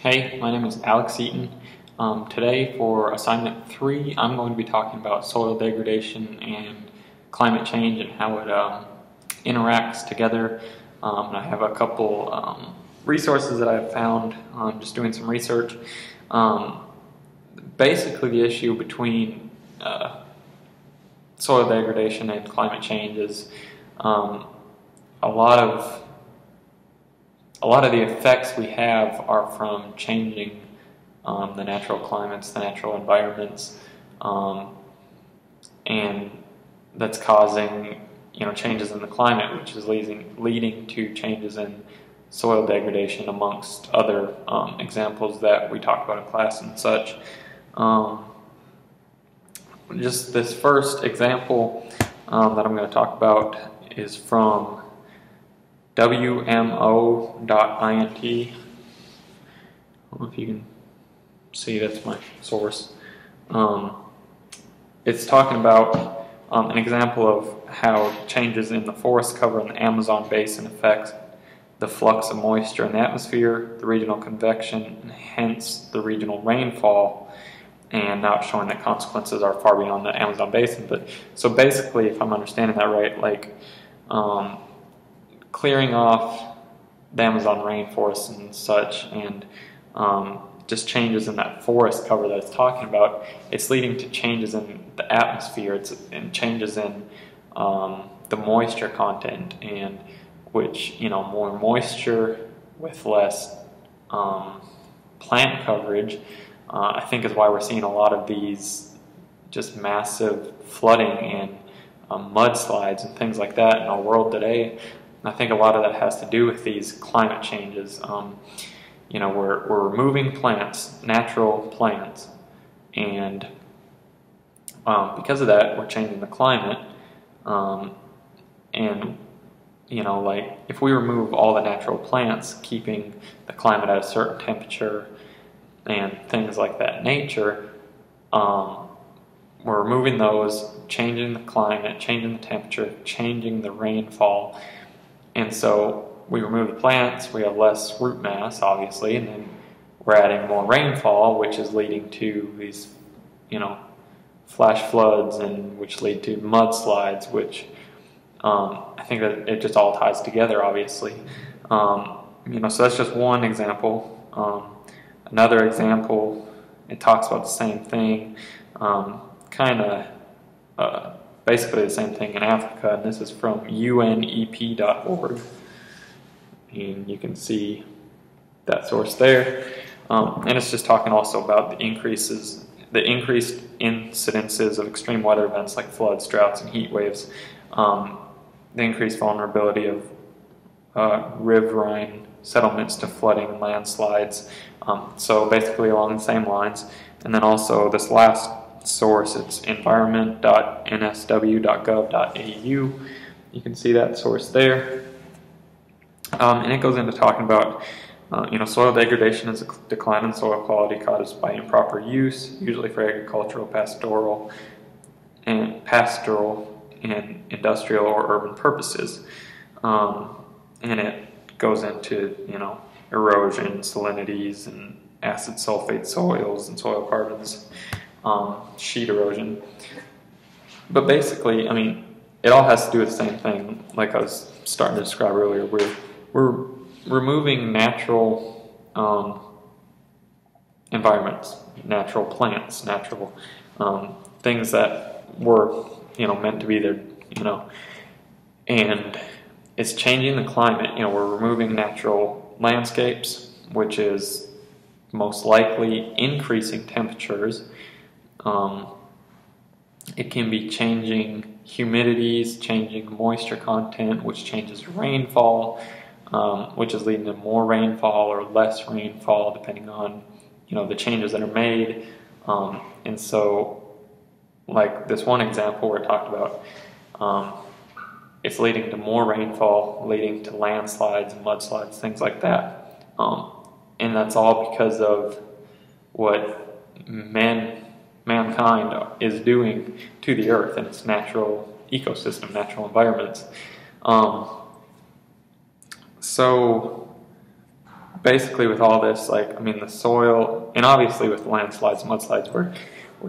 Hey, my name is Alex Eaton. Today for assignment 3, I'm going to be talking about soil degradation and climate change and how it interacts together. And I have a couple resources that I've found just doing some research. Basically, the issue between soil degradation and climate change is a lot of the effects we have are from changing the natural climates, the natural environments, and that's causing changes in the climate, which is leading to changes in soil degradation, amongst other examples that we talk about in class and such. Just this first example that I'm going to talk about is from WMO.int. I don't know if you can see, that's my source. It's talking about an example of how changes in the forest cover in the Amazon basin affect the flux of moisture in the atmosphere, the regional convection, and hence the regional rainfall. And now it's showing that consequences are far beyond the Amazon basin. But so basically, if I'm understanding that right, like clearing off the Amazon rainforest and such, and just changes in that forest cover that it's talking about, it's leading to changes in the atmosphere, and changes in the moisture content, and which, more moisture with less plant coverage, I think is why we're seeing a lot of these just massive flooding and mudslides and things like that in our world today. I think a lot of that has to do with these climate changes. We're removing plants, natural plants, and because of that, we're changing the climate. Like if we remove all the natural plants, keeping the climate at a certain temperature and things like that nature, we're removing those, changing the climate, changing the temperature, changing the rainfall. And so we remove the plants, we have less root mass, obviously, and then we're adding more rainfall, which is leading to these, flash floods, and which lead to mudslides, which I think that it just all ties together, obviously. So that's just one example. Another example, it talks about the same thing, basically the same thing in Africa, and this is from unep.org, and you can see that source there. And it's just talking also about the increased incidences of extreme weather events like floods, droughts, and heat waves, the increased vulnerability of riverine settlements to flooding and landslides. So basically along the same lines. And then also this last source, it's environment.nsw.gov.au. You can see that source there. And it goes into talking about soil degradation is a decline in soil quality caused by improper use, usually for agricultural, pastoral, and industrial or urban purposes. And it goes into erosion, salinities, and acid sulfate soils and soil carbons, sheet erosion. But basically, it all has to do with the same thing. Like I was starting to describe earlier, we're removing natural environments, natural plants, natural things that were meant to be there, and it's changing the climate. We're removing natural landscapes, which is most likely increasing temperatures. It can be changing humidities, changing moisture content, which changes rainfall, which is leading to more rainfall or less rainfall depending on the changes that are made. And so, like this one example where I talked about, it's leading to more rainfall, leading to landslides and mudslides, things like that. And that's all because of what mankind is doing to the earth and its natural ecosystem, natural environments. So basically with all this, like, I mean, the soil, and obviously with landslides, mudslides, we're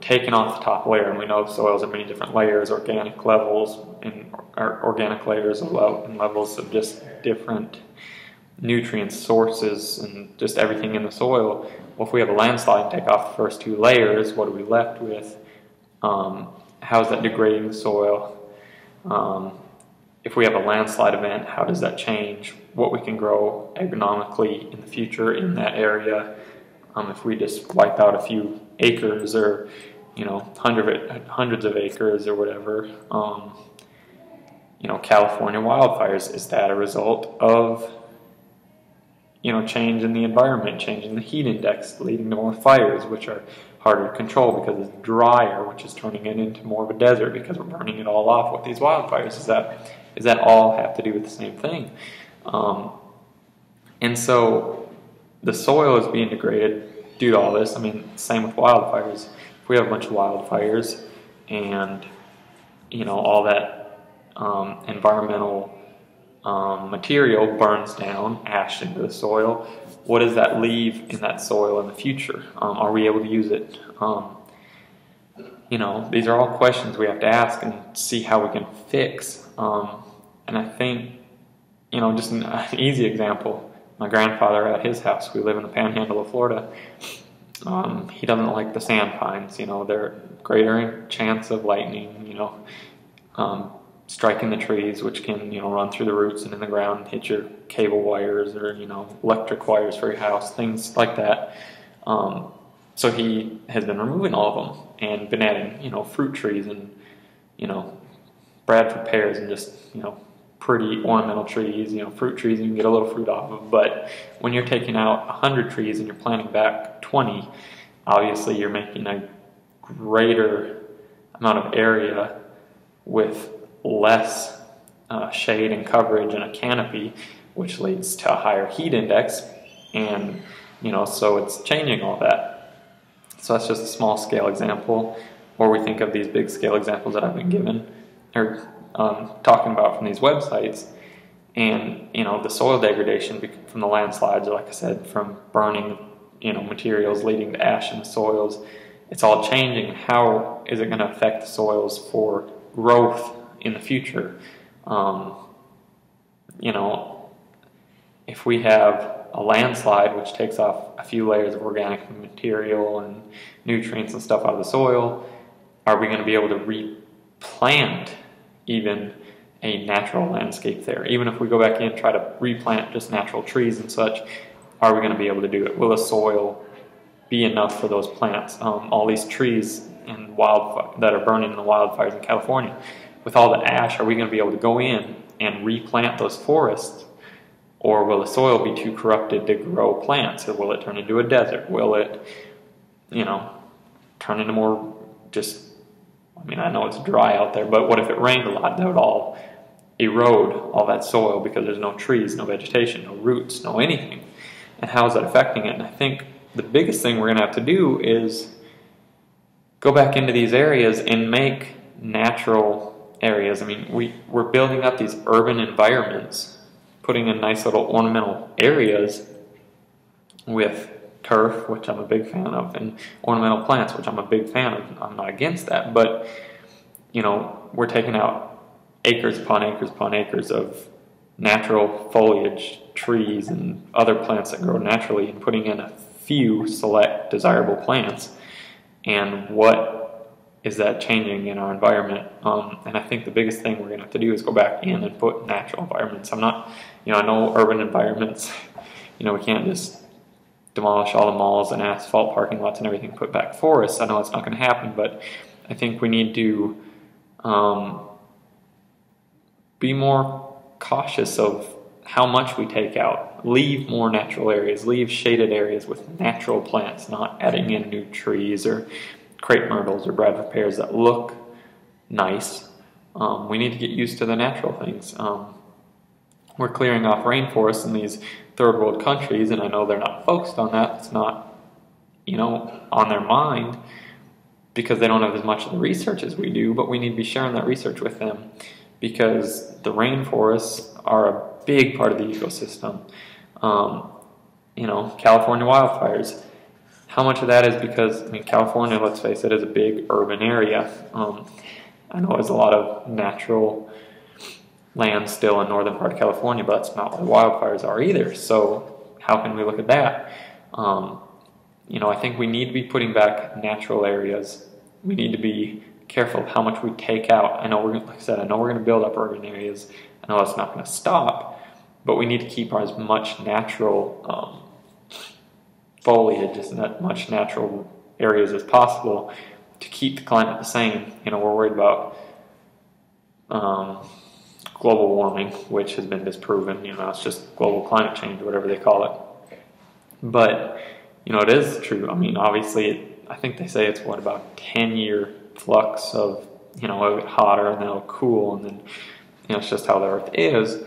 taking off the top layer, and we know soils are many different layers, organic levels, and organic layers and levels of just different nutrient sources and just everything in the soil. Well, if we have a landslide and take off the first two layers, what are we left with? How is that degrading the soil? If we have a landslide event, how does that change what we can grow agronomically in the future in that area? If we just wipe out a few acres, or hundreds of acres or whatever, California wildfires, is that a result of change in the environment, change in the heat index, leading to more fires, which are harder to control because it's drier, which is turning it into more of a desert because we're burning it all off with these wildfires? Does that all have to do with the same thing? And so the soil is being degraded due to all this. I mean, same with wildfires. If we have a bunch of wildfires and all that environmental material burns down, ash into the soil, what does that leave in that soil in the future? Are we able to use it? These are all questions we have to ask and see how we can fix. And I think, just an easy example, my grandfather at his house, we live in the panhandle of Florida, he doesn't like the sand pines. They're greater chance of lightning, striking the trees, which can, run through the roots and in the ground, hit your cable wires or, electric wires for your house, things like that. So he has been removing all of them and been adding, fruit trees and, Bradford pears and just, pretty ornamental trees, fruit trees you can get a little fruit off of. But when you're taking out 100 trees and you're planting back 20, obviously you're making a greater amount of area with less shade and coverage and a canopy, which leads to a higher heat index, and so it's changing all that. So that's just a small scale example, or we think of these big scale examples that I've been given or talking about from these websites, and the soil degradation from the landslides, or like I said, from burning materials leading to ash in the soils. It's all changing. How is it going to affect the soils for growth in the future? If we have a landslide which takes off a few layers of organic material and nutrients and stuff out of the soil, are we going to be able to replant even a natural landscape there? Even if we go back in and try to replant just natural trees and such, are we going to be able to do it? Will the soil be enough for those plants? All these trees and that are burning in the wildfires in California, with all the ash, are we going to be able to go in and replant those forests? Or will the soil be too corrupted to grow plants? Or will it turn into a desert? Will it, turn into more I know it's dry out there, but what if it rained a lot? That would all erode all that soil because there's no trees, no vegetation, no roots, no anything. And how is that affecting it? And I think the biggest thing we're going to have to do is go back into these areas and make natural areas. I mean, we're building up these urban environments, putting in nice little ornamental areas with turf, which I'm a big fan of, and ornamental plants, which I'm a big fan of. I'm not against that, but we're taking out acres upon acres upon acres of natural foliage, trees, and other plants that grow naturally, and putting in a few select desirable plants. And what is that changing in our environment? And I think the biggest thing we're going to have to do is go back in and put natural environments. I'm not, I know urban environments, we can't just demolish all the malls and asphalt parking lots and everything, put back forests. I know it's not going to happen, but I think we need to be more cautious of how much we take out. Leave more natural areas, leave shaded areas with natural plants, not adding in new trees or crepe myrtles or Bradford pears that look nice. We need to get used to the natural things. We're clearing off rainforests in these third world countries, and I know they're not focused on that. It's not, on their mind because they don't have as much of the research as we do, but we need to be sharing that research with them because the rainforests are a big part of the ecosystem. California wildfires. How much of that is because, California, let's face it, is a big urban area. I know there's a lot of natural land still in northern part of California, but that's not where the wildfires are either. So how can we look at that? I think we need to be putting back natural areas. We need to be careful of how much we take out. I know we're going to build up urban areas. I know that's not going to stop, but we need to keep as much natural foliage, as much natural areas as possible to keep the climate the same. We're worried about global warming, which has been disproven. It's just global climate change, whatever they call it. But it is true. Obviously, I think they say it's about 10-year flux of it'll get hotter and then it'll cool, and then it's just how the Earth is.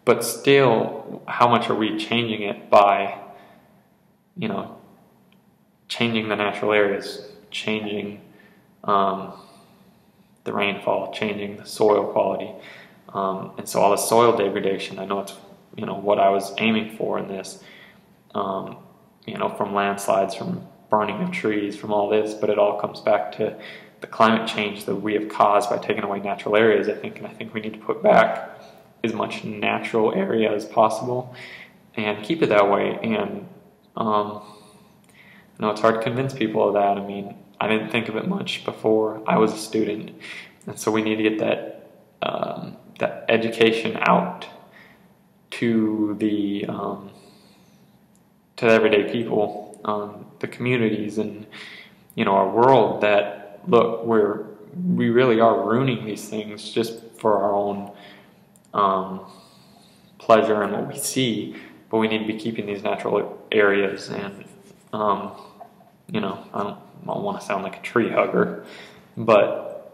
But still, how much are we changing it by changing the natural areas, changing the rainfall, changing the soil quality, and so all the soil degradation. I know it's what I was aiming for in this. From landslides, from burning of trees, from all this, but it all comes back to the climate change that we have caused by taking away natural areas, I think, and I think we need to put back as much natural area as possible and keep it that way. And it's hard to convince people of that. I didn't think of it much before I was a student, and so we need to get that education out to the everyday people, the communities, and our world. That look, we really are ruining these things just for our own pleasure and what we see. But we need to be keeping these natural areas, and I don't want to sound like a tree hugger, but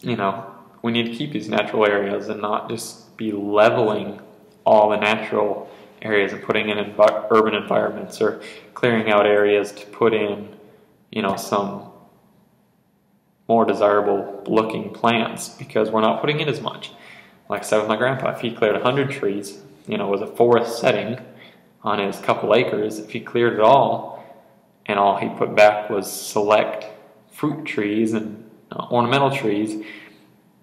we need to keep these natural areas and not just be leveling all the natural areas and putting in urban environments, or clearing out areas to put in some more desirable looking plants, because we're not putting in as much. Like I said with my grandpa, if he cleared 100 trees, it was a forest setting on his couple acres. If he cleared it all and all he put back was select fruit trees and ornamental trees,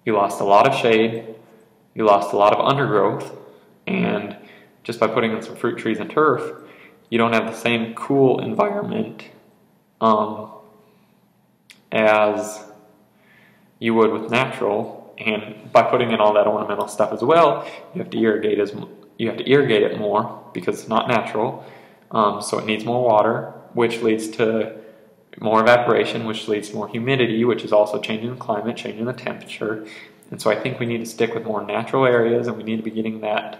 you lost a lot of shade, you lost a lot of undergrowth, and just by putting in some fruit trees and turf, you don't have the same cool environment as you would with natural. And by putting in all that ornamental stuff as well, you have to irrigate it more because it's not natural. So it needs more water, which leads to more evaporation, which leads to more humidity, which is also changing the climate, changing the temperature. And so I think we need to stick with more natural areas, and we need to be getting that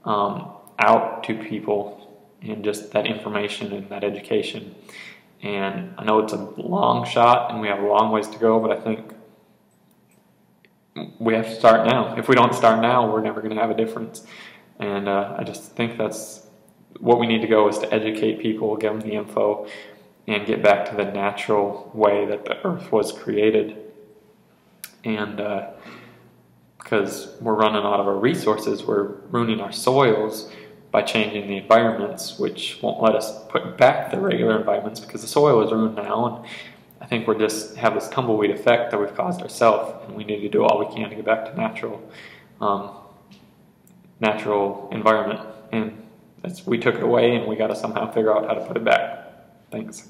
out to people, and just that information and that education. And I know it's a long shot and we have a long ways to go, but I think we have to start now. If we don't start now, we're never going to have a difference. And I just think that's what we need to go, is to educate people, give them the info, and get back to the natural way that the earth was created. And because we're running out of our resources, we're ruining our soils by changing the environments, which won't let us put back the regular environments because the soil is ruined now. And I think we're just have this tumbleweed effect that we've caused ourselves, and we need to do all we can to get back to natural environment. And we took it away, and we got to somehow figure out how to put it back. Thanks.